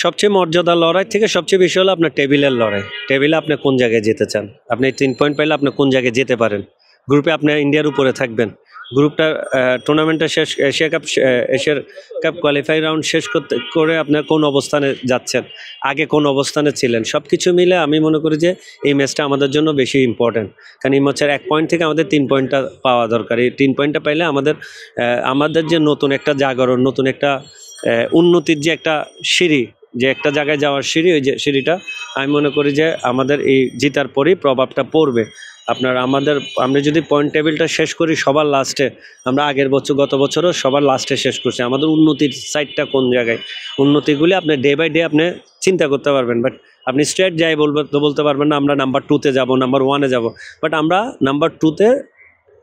সবচেয়ে মর্যাদার লড়াই থেকে সবচেয়ে বেশি হলো আপনার টেবিলের লড়াই। টেবিলে আপনি কোন জায়গায় যেতে চান? আপনি ৩ পয়েন্ট পাইলে আপনি কোন জায়গায় যেতে পারেন? গ্রুপে আপনি ইন্ডিয়ার উপরে থাকবেন। গ্রুপটা টুর্নামেন্টটা শেষ এশিয়ার কাপ কোয়ালিফাই রাউন্ড শেষ করে আপনার কোন অবস্থানে যাচ্ছেন? আগে কোন অবস্থানে ছিলেন? সবকিছু মিলে আমি মনে করি যে এই ম্যাচটা আমাদের জন্য বেশি ইম্পর্টেন্ট। কারণ এই ম্যাচের ১ পয়েন্ট থেকে আমাদের ৩ পয়েন্টটা পাওয়া দরকার। এই ৩ পয়েন্টটা পাইলে আমাদের যে নতুন একটা জাগরণ, নতুন একটা উন্নতির যে একটা সিঁড়ি, যে একটা জায়গায় যাওয়ার সিঁড়ি, ওই যে সিঁড়িটা আমি মনে করি যে আমাদের এই জিতার পরেই প্রভাবটা পড়বে। আমরা যদি পয়েন্ট টেবিলটা শেষ করি সবার লাস্টে, আমরা গত বছরও সবার লাস্টে শেষ করছি। আমাদের উন্নতির সাইডটা কোন জায়গায়, উন্নতিগুলি আপনি ডে বাই ডে আপনি চিন্তা করতে পারবেন, বাট আপনি স্ট্রেট যাই বলতে পারবেন না আমরা নাম্বার 2-তে যাব, নাম্বার 1-এ যাব, বাট আমরা নাম্বার 2-তে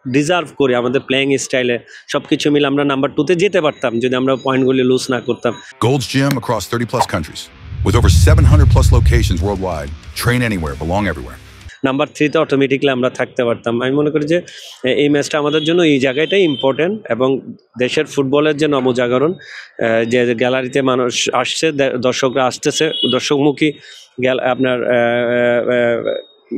ডিজার্ভ করি। আমাদের প্লেয়িং স্টাইলে সব কিছু মিলে আমরা নাম্বার 2-তে যেতে পারতাম যদি আমরা পয়েন্টগুলি লুজ না করতাম। Gold's Gym across 30 plus countries with over 700 plus locations worldwide. Train anywhere, belong everywhere. Number 3-তে অটোমেটিকলি আমরা থাকতে পারতাম। আমি মনে করি যে এই ম্যাচটা আমাদের জন্য এই জায়গাটাই ইম্পর্টেন্ট, এবং দেশের ফুটবলের যে নবজাগরণ, যে গ্যালারিতে মানুষ আসছে, দর্শকরা আসতেছে, দর্শকমুখী আপনার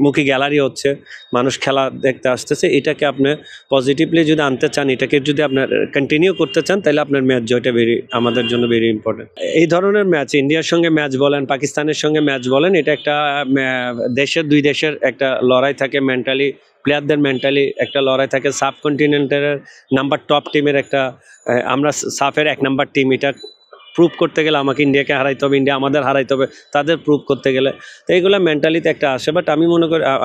মুখী গ্যালারি হচ্ছে, মানুষ খেলা দেখতে আসতেছে, এটাকে আপনি পজিটিভলি যদি আনতে চান, এটাকে যদি আপনার কন্টিনিউ করতে চান, তাহলে আপনার ম্যাচ জয়টা আমাদের জন্য ভেরি ইম্পর্টেন্ট। এই ধরনের ম্যাচ, ইন্ডিয়ার সঙ্গে ম্যাচ বলেন, পাকিস্তানের সঙ্গে ম্যাচ বলেন, এটা একটা দুই দেশের একটা লড়াই থাকে মেন্টালি, প্লেয়ারদের মেন্টালি একটা লড়াই থাকে। সাবকন্টিনেন্টের নাম্বার টপ টিমের একটা, আমরা সাফের 1 নাম্বার টিম, এটা প্রুভ করতে গেলে আমাকে ইন্ডিয়াকে হারাইতে হবে, ইন্ডিয়া আমাদের হারাইতে হবে তাদের প্রুভ করতে গেলে। তো এইগুলো মেন্টালিতে একটা আসে। বাট আমি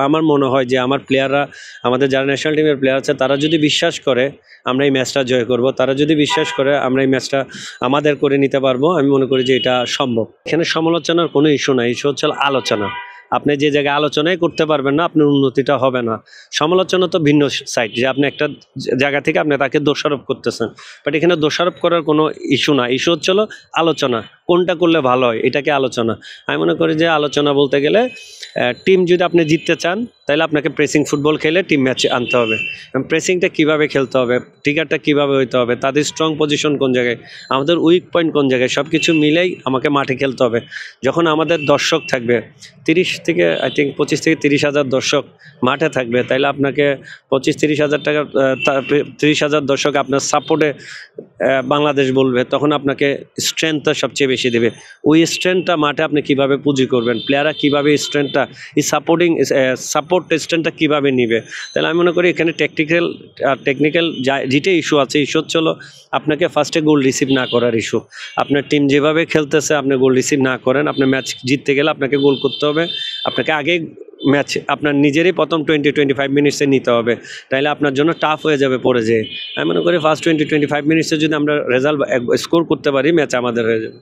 আমার মনে হয় যে আমার প্লেয়াররা, আমাদের যারা ন্যাশনাল টিমের প্লেয়ার আছে, তারা যদি বিশ্বাস করে আমরা এই ম্যাচটা জয় করব, তারা যদি বিশ্বাস করে আমরা এই ম্যাচটা আমাদের করে নিতে পারবো, আমি মনে করি যে এটা সম্ভব। এখানে সমালোচনার কোনো ইস্যু নাই, ইস্যু হচ্ছে আলোচনা। আপনি যে জায়গায় আলোচনাই করতে পারবেন না, আপনার উন্নতিটা হবে না। সমালোচনা তো ভিন্ন সাইড, যে আপনি একটা জায়গা থেকে আপনি তাকে দোষারোপ করতেছেন, বাট এখানে দোষারোপ করার কোনো ইস্যু না। ইস্যু হচ্ছে আলোচনা, কোনটা করলে ভালো হয়, এটাকে আলোচনা। আমি মনে করি যে আলোচনা বলতে গেলে টিম যদি আপনি জিততে চান, তাহলে আপনাকে প্রেসিং ফুটবল খেলে টিম ম্যাচে আনতে হবে। প্রেসিংটা কীভাবে খেলতে হবে, ট্রিগারটা কীভাবে হইতে হবে, তাদের স্ট্রং পজিশন কোন জায়গায়, আমাদের উইক পয়েন্ট কোন জায়গায়, সব কিছু মিলেই আমাকে মাঠে খেলতে হবে। যখন আমাদের দর্শক থাকবে 25 থেকে 30 হাজার দর্শক মাঠে থাকবে, তাইলে আপনাকে 25-30 হাজার টাকা, 30 হাজার দর্শক আপনার সাপোর্টে বাংলাদেশ বলবে, তখন আপনাকে স্ট্রেংথটা সবচেয়ে বেশি দেবে। ওই স্ট্রেংথটা মাঠে আপনি কিভাবে পুঁজি করবেন, প্লেয়াররা কীভাবে স্ট্রেংথটা, এই সাপোর্ট স্ট্রেংথটা কীভাবে নিবে। তাহলে আমি মনে করি এখানে টেকনিক্যাল যেটা ইস্যু আছে, ইস্যু হচ্ছে আপনাকে ফার্স্টে গোল রিসিভ না করার ইস্যু। আপনার টিম যেভাবে খেলতেছে, আপনি গোল রিসিভ না করেন, আপনার ম্যাচ জিততে গেলে আপনাকে গোল করতে হবে, আপনাকে আগে ম্যাচ আপনার নিজেরই প্রথম 20-25 মিনিটসে নিতে হবে, তাহলে আপনার জন্য টাফ হয়ে যাবে পরে যেয়ে। আমি মনে করি ফার্স্ট 20-25 মিনিটসে যদি আমরা রেজাল্ট স্কোর করতে পারি, ম্যাচ আমাদের হয়ে যাবে।